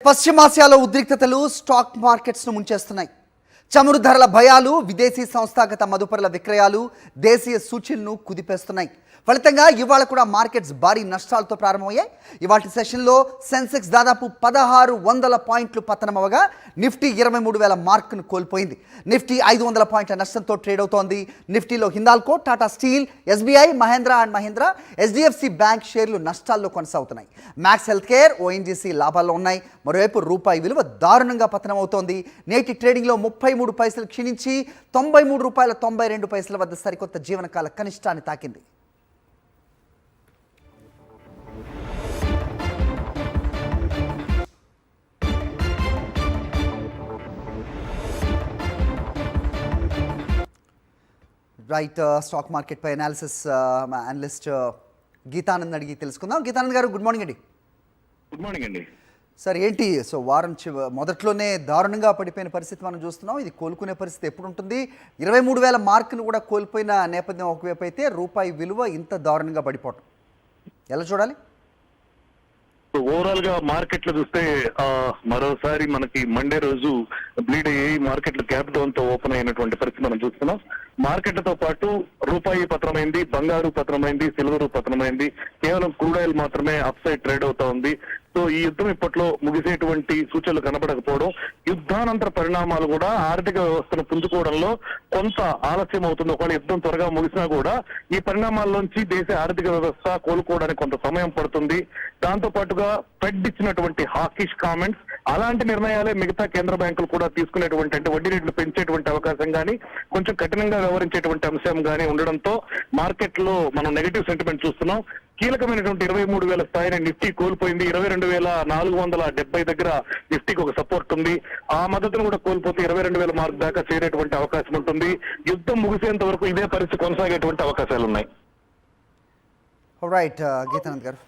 పశ్చిమాసియాలో ఉద్రిక్తతలు స్టాక్ మార్కెట్స్ను ముంచేస్తున్నాయి. చమురు ధరల భయాలు, విదేశీ సంస్థాగత మదుపరుల విక్రయాలు దేశీయ సూచీలను కుదిపేస్తున్నాయి. ఫలితంగా ఇవాళ కూడా మార్కెట్స్ భారీ నష్టాలతో ప్రారంభమయ్యాయి. ఇవాళ సెషన్లో సెన్సెక్స్ దాదాపు 1600 పాయింట్లు పతనమవగా నిఫ్టీ 23,000 మార్కును కోల్పోయింది. నిఫ్టీ 500 పాయింట్ల నష్టంతో ట్రేడ్ అవుతోంది. నిఫ్టీలో Hindalco, Tata steel, SBI, Mahindra and Mahindra, HDFC bank షేర్లు నష్టాల్లో కొనసాగుతున్నాయి. మ్యాక్స్ హెల్త్ కేర్, ఓఎన్జీసీ లాభాల్లో ఉన్నాయి. మరోవైపు రూపాయి విలువ దారుణంగా పతనమవుతోంది. నేటి ట్రేడింగ్లో 33 పైసలు క్షీణించి ₹93.92 వద్ద సరికొత్త జీవనకాల కనిష్టాన్ని తాకింది. రైట్, స్టాక్ మార్కెట్ పై అనాలిసిస్ అనలిస్ట్ గీతానంద్ అడిగి తెలుసుకుందాం. గీతానంద్ గారు, గుడ్ మార్నింగ్ అండి. గుడ్ మార్నింగ్ అండి. సార్, ఏంటి వారం మొదట్లోనే దారుణంగా పడిపోయిన పరిస్థితి మనం చూస్తున్నాం. ఇది కోలుకునే పరిస్థితి ఎప్పుడు ఉంటుంది? 23,000 మార్కును కూడా కోల్పోయిన నేపథ్యం ఒకవైపు అయితే, రూపాయి విలువ ఇంత దారుణంగా పడిపోవటం ఎలా చూడాలి? ఓవరాల్ గా మార్కెట్లు చూస్తే మరోసారి మనకి మండే రోజు బ్లీడ్ అయ్యి మార్కెట్లు గ్యాప్ డౌన్ తో ఓపెన్ అయినటువంటి పరిస్థితి మనం చూస్తున్నాం. మార్కెట్లతో పాటు రూపాయి పతనమైంది, బంగారు పతనమైంది, సిల్వర్ పతనమైంది. కేవలం క్రూడ్ ఆయిల్ మాత్రమే అప్ సైడ్ ట్రేడ్ అవుతా ఉంది. సో ఈ యుద్ధం ఇప్పట్లో ముగిసేటువంటి సూచనలు కనబడకపోవడం, యుద్ధానంతర పరిణామాలు కూడా ఆర్థిక వ్యవస్థను పుంజుకోవడంలో కొంత ఆలస్యం అవుతుంది. ఒకవేళ యుద్ధం త్వరగా ముగిసినా కూడా ఈ పరిణామాల్లోంచి దేశ ఆర్థిక వ్యవస్థ కోలుకోవడానికి కొంత సమయం పడుతుంది. దాంతో పాటుగా ఫెడ్ ఇచ్చినటువంటి హాకిష్ కామెంట్స్, అలాంటి నిర్ణయాలే మిగతా కేంద్ర బ్యాంకులు కూడా తీసుకునేటువంటి, అంటే వడ్డీ రేట్లు పెంచేటువంటి అవకాశం కానీ, కొంచెం కఠినంగా వ్యవహరించేటువంటి అంశం కానీ ఉండడంతో మార్కెట్ లో మనం నెగటివ్ సెంటిమెంట్ చూస్తున్నాం. కీలకమైనటువంటి 23,000 స్థాయిని నిఫ్టీ కోల్పోయింది. 22,470 దగ్గర నిఫ్టీకి ఒక సపోర్ట్ ఉంది. ఆ మద్దతును కూడా కోల్పోతే 22,000 మార్క్ దాకా చేరేటువంటి అవకాశం ఉంటుంది. యుద్ధం ముగిసేంత వరకు ఇదే పరిస్థితి కొనసాగేటువంటి అవకాశాలు ఉన్నాయి. రైట్, గీతానంద్ గారు.